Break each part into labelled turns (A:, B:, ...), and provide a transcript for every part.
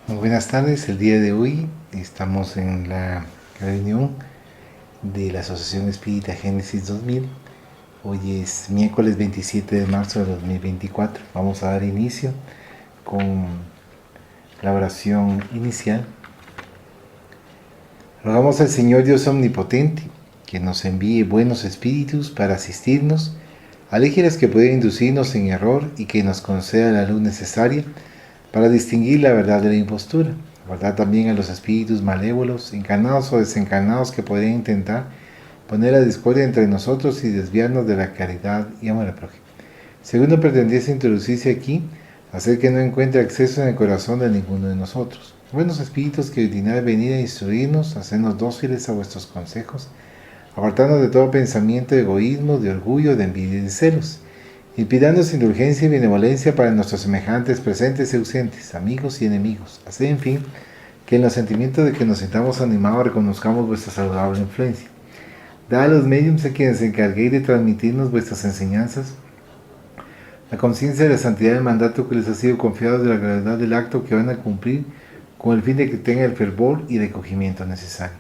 A: Muy buenas tardes, el día de hoy estamos en la reunión de la Asociación Espírita Génesis 2000. Hoy es miércoles 27 de marzo de 2024. Vamos a dar inicio con la oración inicial. Rogamos al Señor Dios Omnipotente que nos envíe buenos espíritus para asistirnos, alegres que pueden inducirnos en error y que nos conceda la luz necesaria para distinguir la verdad de la impostura. Guardar también a los espíritus malévolos, encarnados o desencarnados, que podrían intentar poner la discordia entre nosotros y desviarnos de la caridad y amor al prójimo. Segundo, pretendiese introducirse aquí, hacer que no encuentre acceso en el corazón de ninguno de nosotros. Buenos espíritus que ordinad venir a instruirnos, hacernos dóciles a vuestros consejos, apartarnos de todo pensamiento de egoísmo, de orgullo, de envidia y de celos, inspirándonos indulgencia y benevolencia para nuestros semejantes presentes y ausentes, amigos y enemigos. Así, en fin, que en los sentimientos de que nos sintamos animados reconozcamos vuestra saludable influencia. Dad a los médiums a quienes encarguéis de transmitirnos vuestras enseñanzas la conciencia de la santidad del mandato que les ha sido confiado, de la gravedad del acto que van a cumplir, con el fin de que tengan el fervor y recogimiento necesario.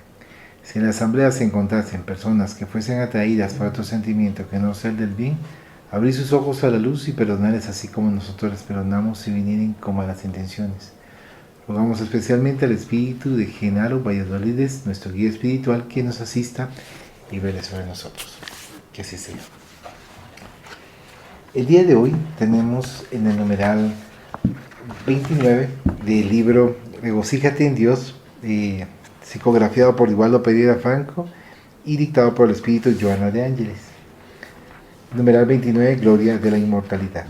A: Si en la asamblea se encontrasen personas que fuesen atraídas por otro sentimiento que no sea el del bien, abrir sus ojos a la luz y perdonarles así como nosotros les perdonamos si vinieren con malas intenciones. Rogamos especialmente al espíritu de Genaro Valladolides, nuestro guía espiritual, que nos asista y vele sobre nosotros. Que así sea. El día de hoy tenemos en el numeral 29 del libro Regocíjate en Dios, psicografiado por Igualdo Pereira Franco y dictado por el espíritu Joana de Ángeles. Numeral 29, Gloria de la Inmortalidad.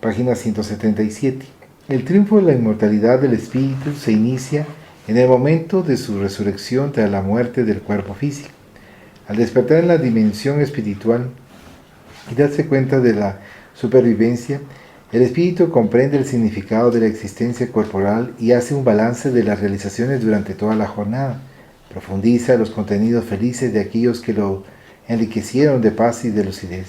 A: Página 177. El triunfo de la inmortalidad del espíritu se inicia en el momento de su resurrección tras la muerte del cuerpo físico. Al despertar en la dimensión espiritual y darse cuenta de la supervivencia, el espíritu comprende el significado de la existencia corporal y hace un balance de las realizaciones durante toda la jornada. Profundiza los contenidos felices de aquellos que lo enriquecieron de paz y de lucidez,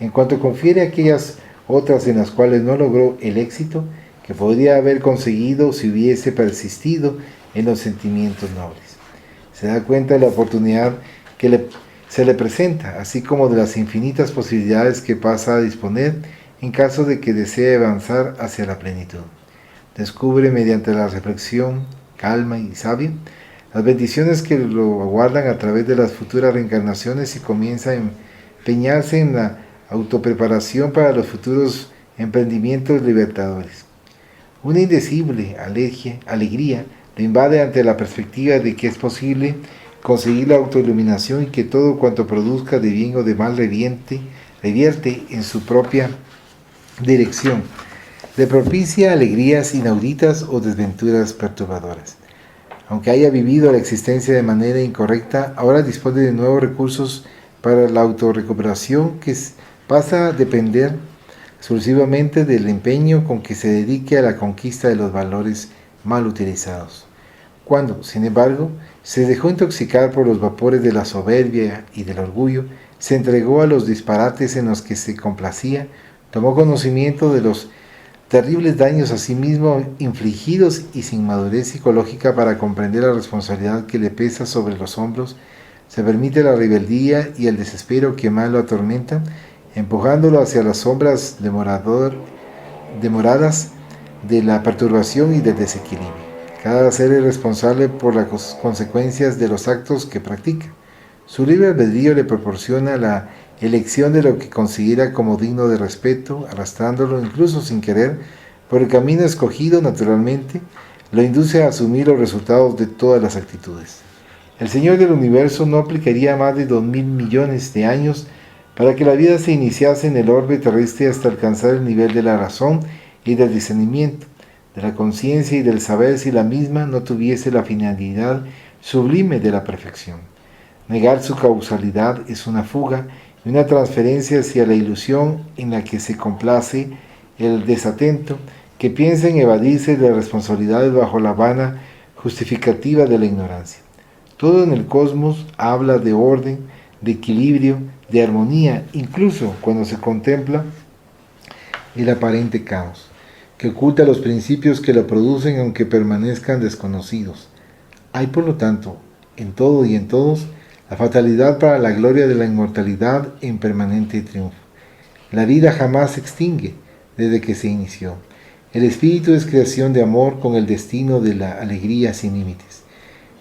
A: en cuanto confiere aquellas otras en las cuales no logró el éxito que podría haber conseguido si hubiese persistido en los sentimientos nobles. Se da cuenta de la oportunidad que se le presenta, así como de las infinitas posibilidades que pasa a disponer en caso de que desee avanzar hacia la plenitud. Descubre mediante la reflexión, calma y sabia, las bendiciones que lo aguardan a través de las futuras reencarnaciones y comienza a empeñarse en la autopreparación para los futuros emprendimientos libertadores. Una indecible alegría lo invade ante la perspectiva de que es posible conseguir la autoiluminación y que todo cuanto produzca de bien o de mal revierte en su propia dirección, le propicia alegrías inauditas o desventuras perturbadoras. Aunque haya vivido la existencia de manera incorrecta, ahora dispone de nuevos recursos para la autorrecuperación que pasa a depender exclusivamente del empeño con que se dedique a la conquista de los valores mal utilizados. Cuando, sin embargo, se dejó intoxicar por los vapores de la soberbia y del orgullo, se entregó a los disparates en los que se complacía, tomó conocimiento de los terribles daños a sí mismo infligidos y sin madurez psicológica para comprender la responsabilidad que le pesa sobre los hombros, se permite la rebeldía y el desespero que más lo atormentan, empujándolo hacia las sombras demoradas de la perturbación y del desequilibrio. Cada ser es responsable por las consecuencias de los actos que practica. Su libre albedrío le proporciona la elección de lo que considera como digno de respeto, arrastrándolo, incluso sin querer, por el camino escogido naturalmente, lo induce a asumir los resultados de todas las actitudes. El Señor del Universo no aplicaría más de 2.000 millones de años para que la vida se iniciase en el orbe terrestre hasta alcanzar el nivel de la razón y del discernimiento, de la conciencia y del saber si la misma no tuviese la finalidad sublime de la perfección. Negar su causalidad es una fuga y una transferencia hacia la ilusión en la que se complace el desatento, que piensa en evadirse de las responsabilidades bajo la vana justificativa de la ignorancia. Todo en el cosmos habla de orden, de equilibrio, de armonía, incluso cuando se contempla el aparente caos. que oculta los principios que lo producen aunque permanezcan desconocidos. Hay, por lo tanto, en todo y en todos, la fatalidad para la gloria de la inmortalidad en permanente triunfo. La vida jamás se extingue desde que se inició. El espíritu es creación de amor con el destino de la alegría sin límites.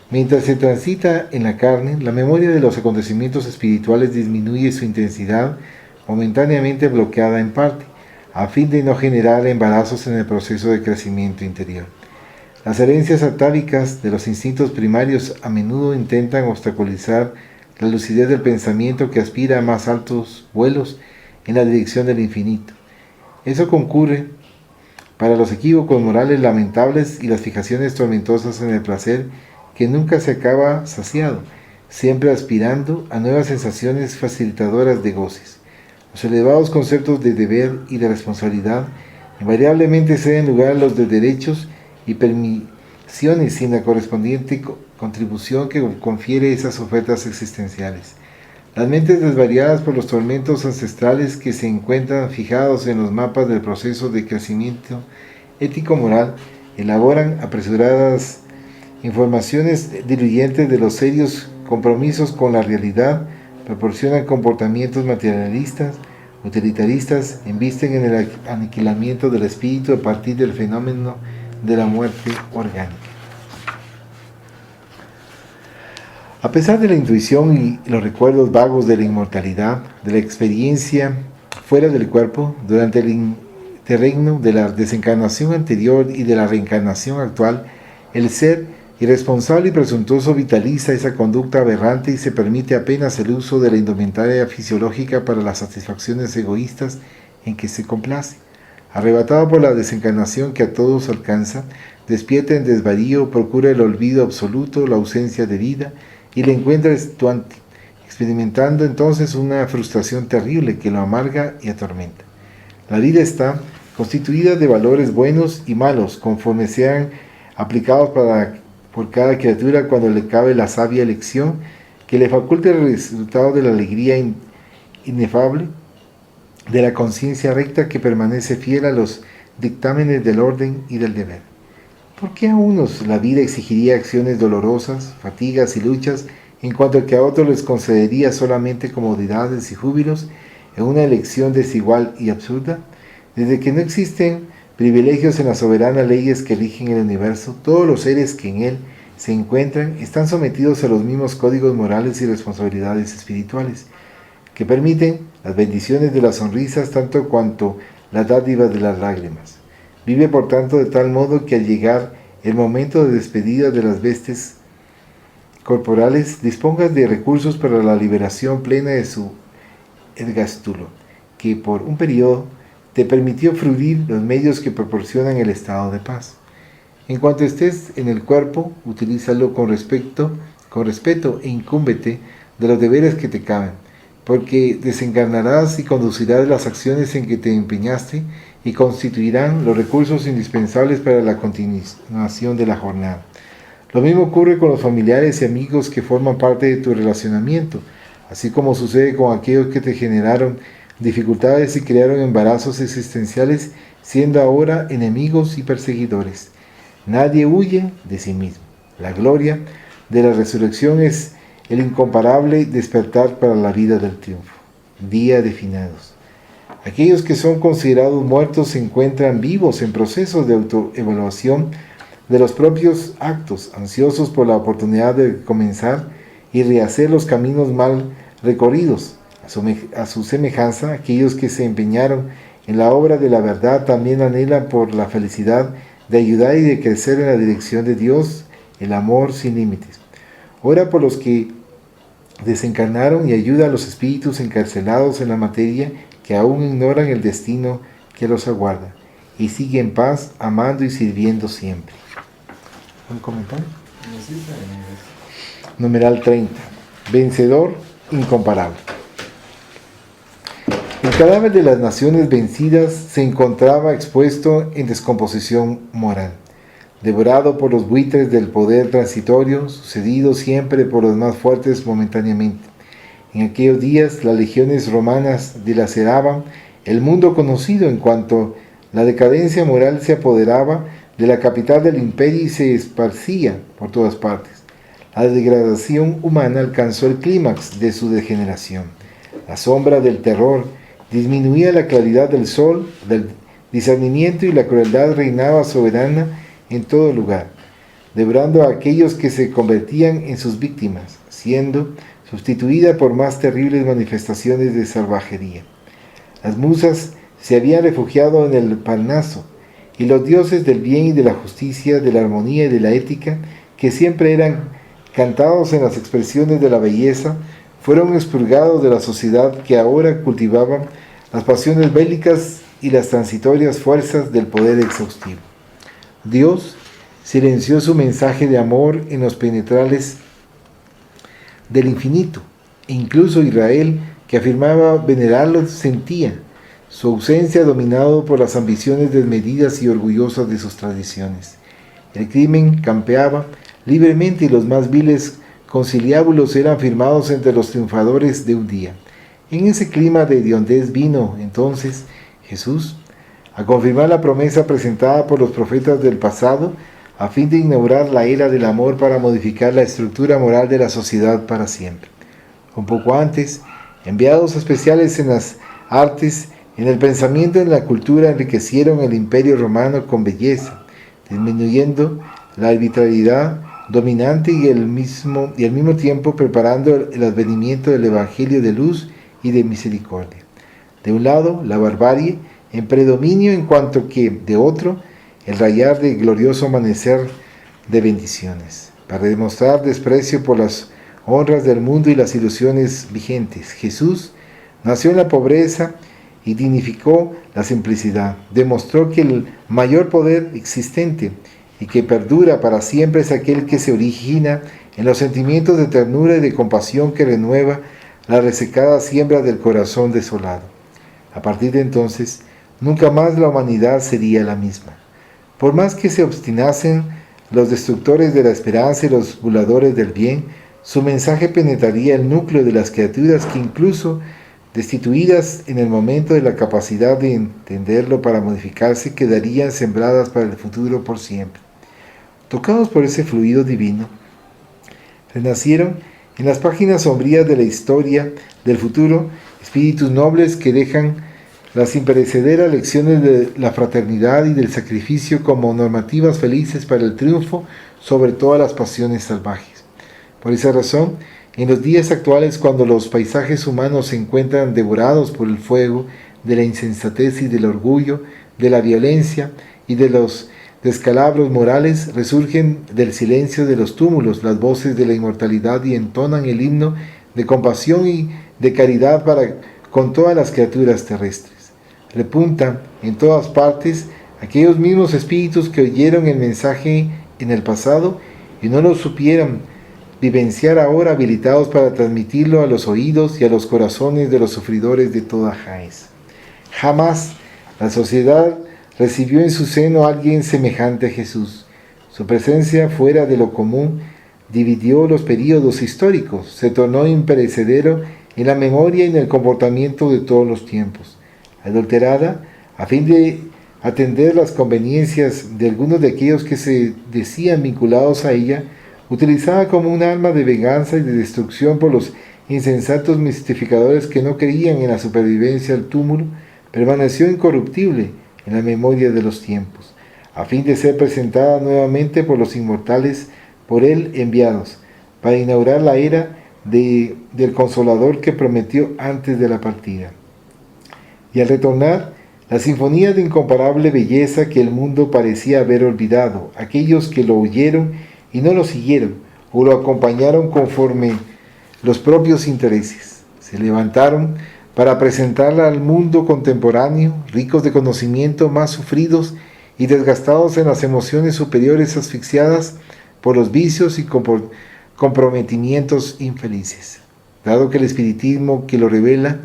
A: Mientras se transita en la carne, la memoria de los acontecimientos espirituales disminuye su intensidad, momentáneamente bloqueada en parte, a fin de no generar embarazos en el proceso de crecimiento interior. Las herencias atávicas de los instintos primarios a menudo intentan obstaculizar la lucidez del pensamiento que aspira a más altos vuelos en la dirección del infinito. Eso concurre para los equívocos morales lamentables y las fijaciones tormentosas en el placer que nunca se acaba saciado, siempre aspirando a nuevas sensaciones facilitadoras de goces. Los elevados conceptos de deber y de responsabilidad invariablemente ceden lugar a los de derechos y permisiones sin la correspondiente contribución que confiere esas ofertas existenciales. Las mentes desvariadas por los tormentos ancestrales que se encuentran fijados en los mapas del proceso de crecimiento ético-moral elaboran apresuradas informaciones diluyentes de los serios compromisos con la realidad, proporcionan comportamientos materialistas, utilitaristas, invisten en el aniquilamiento del espíritu a partir del fenómeno de la muerte orgánica. A pesar de la intuición y los recuerdos vagos de la inmortalidad, de la experiencia fuera del cuerpo, durante el interregno de la desencarnación anterior y de la reencarnación actual, el ser irresponsable y presuntuoso vitaliza esa conducta aberrante y se permite apenas el uso de la indumentaria fisiológica para las satisfacciones egoístas en que se complace. Arrebatado por la desencarnación que a todos alcanza, despierta en desvarío, procura el olvido absoluto, la ausencia de vida, y le encuentra estuante, experimentando entonces una frustración terrible que lo amarga y atormenta. La vida está constituida de valores buenos y malos, conforme sean aplicados por cada criatura cuando le cabe la sabia elección que le faculte el resultado de la alegría inefable, de la conciencia recta que permanece fiel a los dictámenes del orden y del deber. ¿Por qué a unos la vida exigiría acciones dolorosas, fatigas y luchas, en cuanto que a otros les concedería solamente comodidades y júbilos en una elección desigual y absurda? Desde que no existen privilegios en las soberanas leyes que rigen el universo, todos los seres que en él se encuentran están sometidos a los mismos códigos morales y responsabilidades espirituales, que permiten las bendiciones de las sonrisas tanto cuanto las dádivas de las lágrimas. Vive por tanto de tal modo que al llegar el momento de despedida de las vestes corporales, dispongas de recursos para la liberación plena de su ergástulo, que por un periodo te permitió fruir los medios que proporcionan el estado de paz. En cuanto estés en el cuerpo, utilízalo con respeto e incúmbete de los deberes que te caben, porque desencarnarás y conducirás las acciones en que te empeñaste y constituirán los recursos indispensables para la continuación de la jornada. Lo mismo ocurre con los familiares y amigos que forman parte de tu relacionamiento, así como sucede con aquellos que te generaron dificultades y crearon embarazos existenciales, siendo ahora enemigos y perseguidores. Nadie huye de sí mismo. La gloria de la resurrección es el incomparable despertar para la vida del triunfo. Día de finados. Aquellos que son considerados muertos se encuentran vivos en procesos de autoevaluación de los propios actos, ansiosos por la oportunidad de comenzar y rehacer los caminos mal recorridos. A su semejanza, aquellos que se empeñaron en la obra de la verdad también anhelan por la felicidad de ayudar y de crecer en la dirección de Dios, el amor sin límites. Ora por los que desencarnaron y ayuda a los espíritus encarcelados en la materia que aún ignoran el destino que los aguarda, y sigue en paz, amando y sirviendo siempre. ¿Un comentario? Numeral 30. Vencedor incomparable. El cadáver de las naciones vencidas se encontraba expuesto en descomposición moral, devorado por los buitres del poder transitorio, sucedido siempre por los más fuertes momentáneamente. En aquellos días las legiones romanas dilaceraban el mundo conocido en cuanto La decadencia moral se apoderaba de la capital del imperio y se esparcía por todas partes. La degradación humana alcanzó el clímax de su degeneración. La sombra del terror disminuía la claridad del sol, del discernimiento, y la crueldad reinaba soberana en todo lugar, devorando a aquellos que se convertían en sus víctimas, siendo sustituida por más terribles manifestaciones de salvajería. Las musas se habían refugiado en el Parnaso, y los dioses del bien y de la justicia, de la armonía y de la ética, que siempre eran cantados en las expresiones de la belleza, fueron expurgados de la sociedad que ahora cultivaba las pasiones bélicas y las transitorias fuerzas del poder exhaustivo. Dios silenció su mensaje de amor en los penetrales del infinito, e incluso Israel, que afirmaba venerarlo, sentía su ausencia dominado por las ambiciones desmedidas y orgullosas de sus tradiciones. El crimen campeaba libremente y los más viles conciliábulos eran firmados entre los triunfadores de un día. En ese clima de hediondez vino, entonces, Jesús a confirmar la promesa presentada por los profetas del pasado, a fin de inaugurar la era del amor para modificar la estructura moral de la sociedad para siempre. Un poco antes, enviados especiales en las artes, en el pensamiento y en la cultura enriquecieron el imperio romano con belleza, disminuyendo la arbitrariedad dominante y al mismo tiempo preparando el advenimiento del evangelio de luz y de misericordia. De un lado, la barbarie en predominio, en cuanto que, de otro, el rayar de glorioso amanecer de bendiciones. Para demostrar desprecio por las honras del mundo y las ilusiones vigentes, Jesús nació en la pobreza y dignificó la simplicidad. Demostró que el mayor poder existente y que perdura para siempre es aquel que se origina en los sentimientos de ternura y de compasión que renueva la resecada siembra del corazón desolado. A partir de entonces, nunca más la humanidad sería la misma. Por más que se obstinasen los destructores de la esperanza y los burladores del bien, su mensaje penetraría el núcleo de las criaturas que, incluso destituidas en el momento de la capacidad de entenderlo para modificarse, quedarían sembradas para el futuro por siempre. Tocados por ese fluido divino, renacieron en las páginas sombrías de la historia del futuro espíritus nobles que dejan las imperecederas lecciones de la fraternidad y del sacrificio como normativas felices para el triunfo sobre todas las pasiones salvajes. Por esa razón, en los días actuales, cuando los paisajes humanos se encuentran devorados por el fuego de la insensatez y del orgullo, de la violencia y de los descalabros morales, resurgen del silencio de los túmulos las voces de la inmortalidad y entonan el himno de compasión y de caridad para con todas las criaturas terrestres. Repuntan en todas partes aquellos mismos espíritus que oyeron el mensaje en el pasado y no lo supieron vivenciar ahora, habilitados para transmitirlo a los oídos y a los corazones de los sufridores de toda Jaez. Jamás la sociedad recibió en su seno a alguien semejante a Jesús. Su presencia fuera de lo común dividió los períodos históricos, se tornó imperecedero en la memoria y en el comportamiento de todos los tiempos. Adulterada, a fin de atender las conveniencias de algunos de aquellos que se decían vinculados a ella, utilizada como un arma de venganza y de destrucción por los insensatos mistificadores que no creían en la supervivencia al túmulo, permaneció incorruptible en la memoria de los tiempos, a fin de ser presentada nuevamente por los inmortales, por él enviados, para inaugurar la era del Consolador que prometió antes de la partida. Y al retornar, la sinfonía de incomparable belleza que el mundo parecía haber olvidado, aquellos que lo oyeron y no lo siguieron, o lo acompañaron conforme los propios intereses, se levantaron para presentarla al mundo contemporáneo, ricos de conocimiento, más sufridos y desgastados en las emociones superiores, asfixiadas por los vicios y comprometimientos infelices. Dado que el espiritismo que lo revela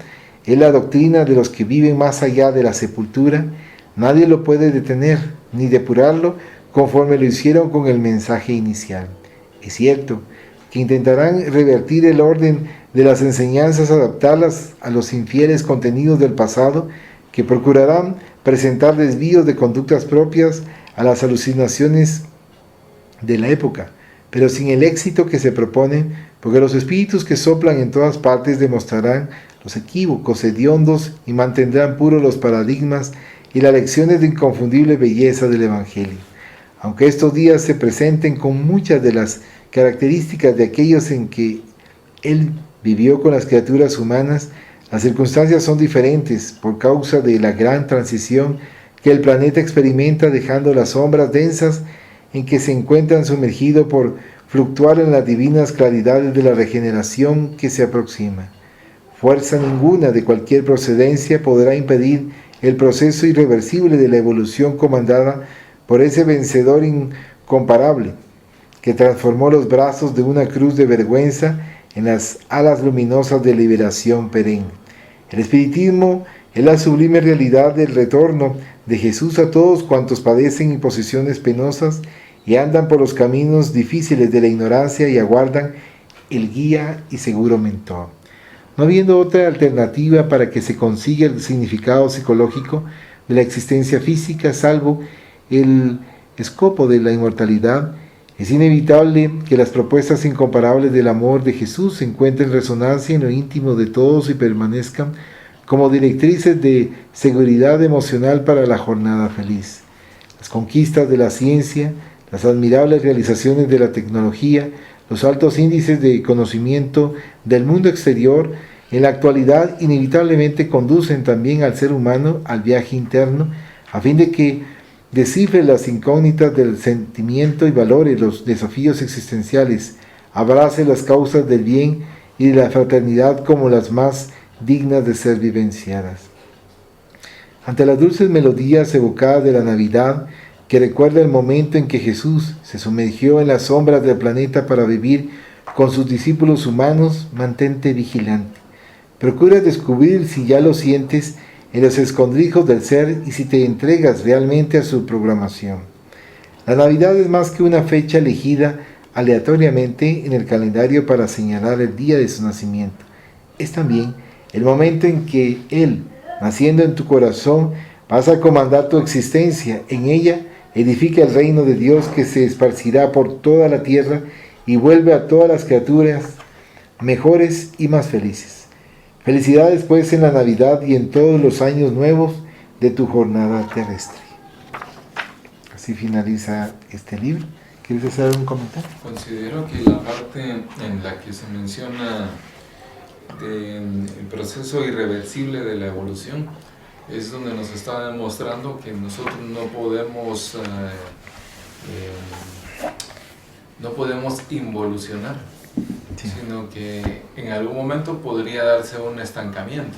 A: es la doctrina de los que viven más allá de la sepultura, nadie lo puede detener ni depurarlo conforme lo hicieron con el mensaje inicial. Es cierto que intentarán revertir el orden de las enseñanzas, adaptarlas a los infieles contenidos del pasado, que procurarán presentar desvíos de conductas propias a las alucinaciones de la época, pero sin el éxito que se propone, porque los espíritus que soplan en todas partes demostrarán los equívocos hediondos y mantendrán puros los paradigmas y las lecciones de inconfundible belleza del Evangelio. Aunque estos días se presenten con muchas de las características de aquellos en que Él vivió con las criaturas humanas, las circunstancias son diferentes por causa de la gran transición que el planeta experimenta, dejando las sombras densas en que se encuentran sumergido por fluctuar en las divinas claridades de la regeneración que se aproxima. Fuerza ninguna de cualquier procedencia podrá impedir el proceso irreversible de la evolución comandada por ese vencedor incomparable, que transformó los brazos de una cruz de vergüenza en las alas luminosas de liberación perenne. El espiritismo es la sublime realidad del retorno de Jesús a todos cuantos padecen imposiciones penosas y andan por los caminos difíciles de la ignorancia y aguardan el guía y seguro mentor. No habiendo otra alternativa para que se consiga el significado psicológico de la existencia física, salvo el escopo de la inmortalidad, es inevitable que las propuestas incomparables del amor de Jesús encuentren resonancia en lo íntimo de todos y permanezcan como directrices de seguridad emocional para la jornada feliz. Las conquistas de la ciencia, las admirables realizaciones de la tecnología, los altos índices de conocimiento del mundo exterior, en la actualidad inevitablemente conducen también al ser humano al viaje interno, a fin de que descifre las incógnitas del sentimiento y valore los desafíos existenciales, abrace las causas del bien y de la fraternidad como las más dignas de ser vivenciadas. Ante las dulces melodías evocadas de la Navidad, que recuerda el momento en que Jesús se sumergió en las sombras del planeta para vivir con sus discípulos humanos, mantente vigilante. Procura descubrir si ya lo sientes en los escondrijos del ser y si te entregas realmente a su programación. La Navidad es más que una fecha elegida aleatoriamente en el calendario para señalar el día de su nacimiento. Es también el momento en que Él, naciendo en tu corazón, pasa a comandar tu existencia. En ella edifica el reino de Dios que se esparcirá por toda la tierra y vuelve a todas las criaturas mejores y más felices. Felicidades pues en la Navidad y en todos los años nuevos de tu jornada terrestre. Así finaliza este libro. ¿Quieres hacer algún comentario?
B: Considero que la parte en la que se menciona del proceso irreversible de la evolución es donde nos está demostrando que nosotros no podemos involucionar, sí, sino que en algún momento podría darse un estancamiento,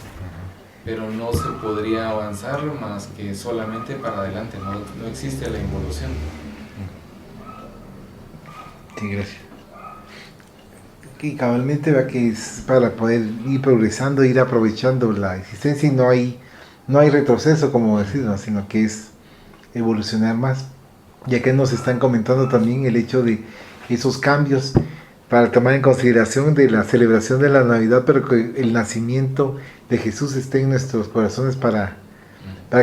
B: pero no se podría avanzar más que solamente para adelante, no existe la involución.
A: Sí, gracias. Y cabalmente va que es para poder ir progresando, ir aprovechando la existencia y no hay retroceso, como decirlo, sino que es evolucionar más. Ya que nos están comentando también el hecho de esos cambios para tomar en consideración de la celebración de la Navidad, pero que el nacimiento de Jesús esté en nuestros corazones para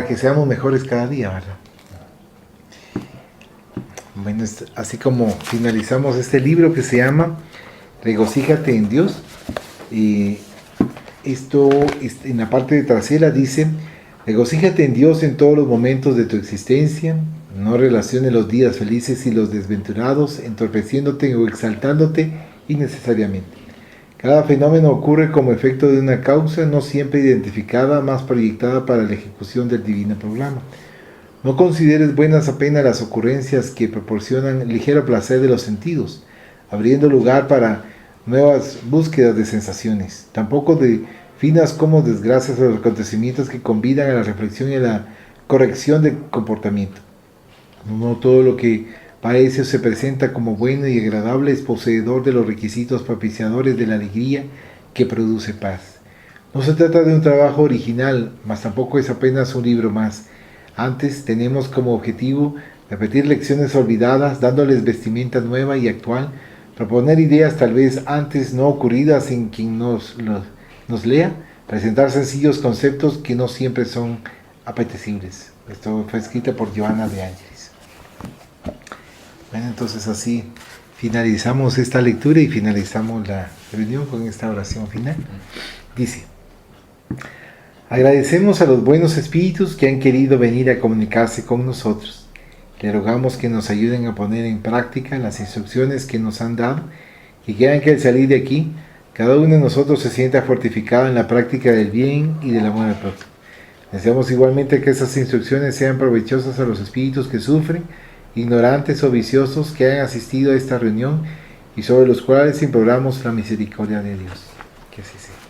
A: que seamos mejores cada día, ¿verdad? Bueno, así como finalizamos este libro que se llama Regocíjate en Dios, esto en la parte trasera dice: regocíjate en Dios en todos los momentos de tu existencia, no relaciones los días felices y los desventurados, entorpeciéndote o exaltándote innecesariamente. Cada fenómeno ocurre como efecto de una causa no siempre identificada, más proyectada para la ejecución del divino programa. No consideres buenas apenas las ocurrencias que proporcionan ligero placer de los sentidos, abriendo lugar para nuevas búsquedas de sensaciones. Tampoco definas como desgracias los acontecimientos que convidan a la reflexión y a la corrección del comportamiento. No todo lo que parece o se presenta como bueno y agradable es poseedor de los requisitos propiciadores de la alegría que produce paz. No se trata de un trabajo original, mas tampoco es apenas un libro más. Antes tenemos como objetivo repetir lecciones olvidadas, dándoles vestimenta nueva y actual, proponer ideas tal vez antes no ocurridas en quien nos lea, presentar sencillos conceptos que no siempre son apetecibles. Esto fue escrito por Joana de Ángeles. Bueno, entonces así finalizamos esta lectura y finalizamos la reunión con esta oración final. Dice: agradecemos a los buenos espíritus que han querido venir a comunicarse con nosotros. Le rogamos que nos ayuden a poner en práctica las instrucciones que nos han dado y quieran que al salir de aquí, cada uno de nosotros se sienta fortificado en la práctica del bien y del amor al prójimo. Deseamos igualmente que esas instrucciones sean provechosas a los espíritus que sufren, ignorantes o viciosos que hayan asistido a esta reunión y sobre los cuales imploramos la misericordia de Dios. Que así sea.